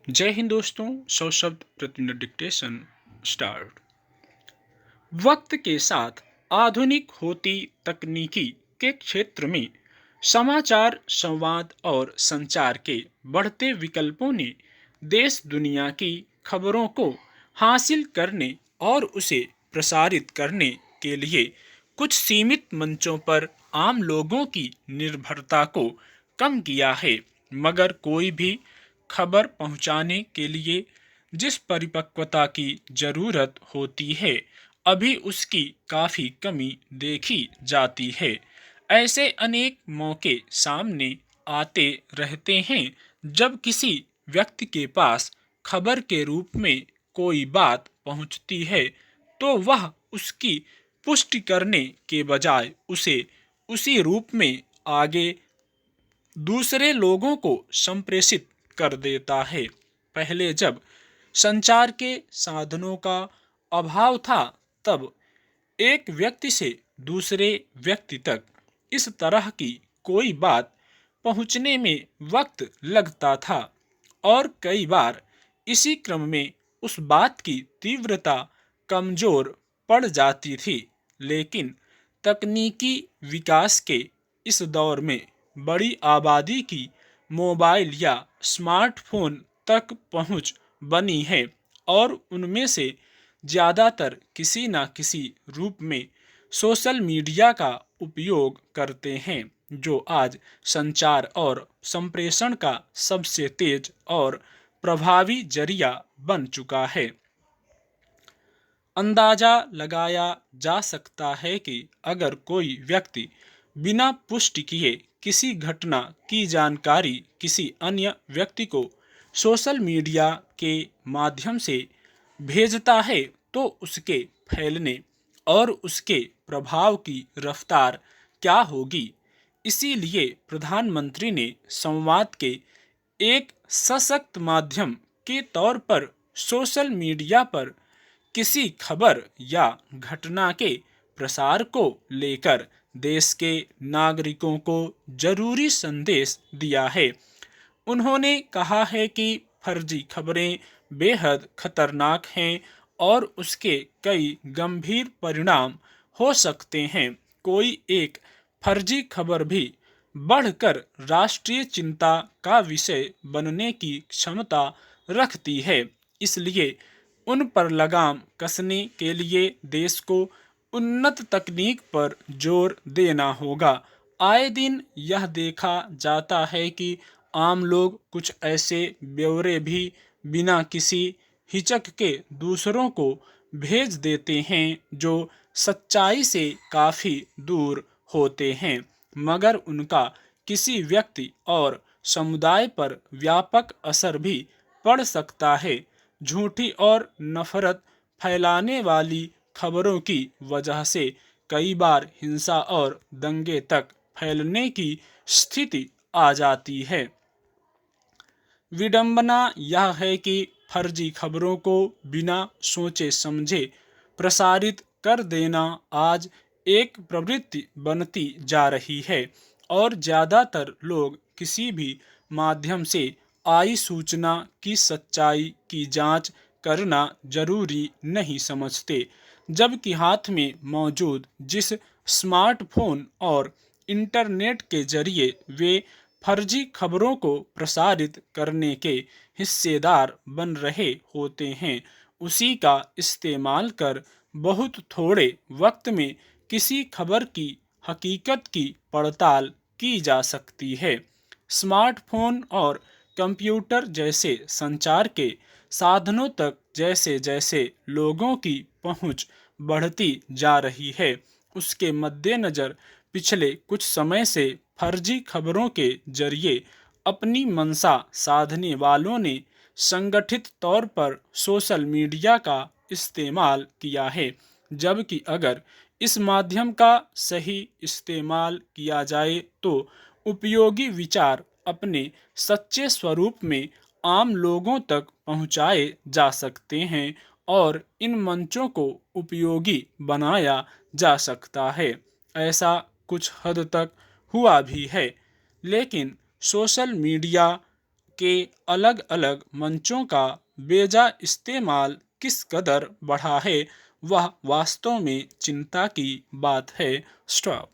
जय हिंद दोस्तों। 100 शब्द प्रति मिनट डिक्टेशन स्टार्ट। वक्त के साथ आधुनिक होती तकनीकी के क्षेत्र में समाचार, संवाद और संचार के बढ़ते विकल्पों ने देश दुनिया की खबरों को हासिल करने और उसे प्रसारित करने के लिए कुछ सीमित मंचों पर आम लोगों की निर्भरता को कम किया है। मगर कोई भी खबर पहुंचाने के लिए जिस परिपक्वता की जरूरत होती है, अभी उसकी काफी कमी देखी जाती है। ऐसे अनेक मौके सामने आते रहते हैं जब किसी व्यक्ति के पास खबर के रूप में कोई बात पहुंचती है, तो वह उसकी पुष्टि करने के बजाय उसे उसी रूप में आगे दूसरे लोगों को संप्रेषित कर देता है। पहले जब संचार के साधनों का अभाव था, तब एक व्यक्ति से दूसरे व्यक्ति तक इस तरह की कोई बात पहुंचने में वक्त लगता था और कई बार इसी क्रम में उस बात की तीव्रता कमजोर पड़ जाती थी। लेकिन तकनीकी विकास के इस दौर में बड़ी आबादी की मोबाइल या स्मार्टफोन तक पहुंच बनी है और उनमें से ज़्यादातर किसी न किसी रूप में सोशल मीडिया का उपयोग करते हैं, जो आज संचार और संप्रेषण का सबसे तेज और प्रभावी जरिया बन चुका है। अंदाजा लगाया जा सकता है कि अगर कोई व्यक्ति बिना पुष्टि किए किसी घटना की जानकारी किसी अन्य व्यक्ति को सोशल मीडिया के माध्यम से भेजता है, तो उसके फैलने और उसके प्रभाव की रफ्तार क्या होगी। इसीलिए प्रधानमंत्री ने संवाद के एक सशक्त माध्यम के तौर पर सोशल मीडिया पर किसी खबर या घटना के प्रसार को लेकर देश के नागरिकों को जरूरी संदेश दिया है। उन्होंने कहा है कि फर्जी खबरें बेहद खतरनाक हैं और उसके कई गंभीर परिणाम हो सकते हैं। कोई एक फर्जी खबर भी बढ़कर राष्ट्रीय चिंता का विषय बनने की क्षमता रखती है। इसलिए उन पर लगाम कसने के लिए देश को उन्नत तकनीक पर जोर देना होगा। आए दिन यह देखा जाता है कि आम लोग कुछ ऐसे ब्यौरे भी बिना किसी हिचक के दूसरों को भेज देते हैं जो सच्चाई से काफ़ी दूर होते हैं, मगर उनका किसी व्यक्ति और समुदाय पर व्यापक असर भी पड़ सकता है। झूठी और नफरत फैलाने वाली खबरों की वजह से कई बार हिंसा और दंगे तक फैलने की स्थिति आ जाती है। विडंबना यह है कि फर्जी खबरों को बिना सोचे समझे प्रसारित कर देना आज एक प्रवृत्ति बनती जा रही है और ज़्यादातर लोग किसी भी माध्यम से आई सूचना की सच्चाई की जांच करना जरूरी नहीं समझते, जबकि हाथ में मौजूद जिस स्मार्टफोन और इंटरनेट के जरिए वे फर्जी खबरों को प्रसारित करने के हिस्सेदार बन रहे होते हैं, उसी का इस्तेमाल कर बहुत थोड़े वक्त में किसी खबर की हकीकत की पड़ताल की जा सकती है। स्मार्टफोन और कंप्यूटर जैसे संचार के साधनों तक जैसे जैसे लोगों की पहुंच बढ़ती जा रही है, उसके मद्देनज़र पिछले कुछ समय से फर्जी खबरों के जरिए अपनी मंशा साधने वालों ने संगठित तौर पर सोशल मीडिया का इस्तेमाल किया है। जबकि अगर इस माध्यम का सही इस्तेमाल किया जाए तो उपयोगी विचार अपने सच्चे स्वरूप में आम लोगों तक पहुंचाए जा सकते हैं और इन मंचों को उपयोगी बनाया जा सकता है। ऐसा कुछ हद तक हुआ भी है, लेकिन सोशल मीडिया के अलग अलग मंचों का बेजा इस्तेमाल किस कदर बढ़ा है, वह वास्तव में चिंता की बात है। स्टॉप।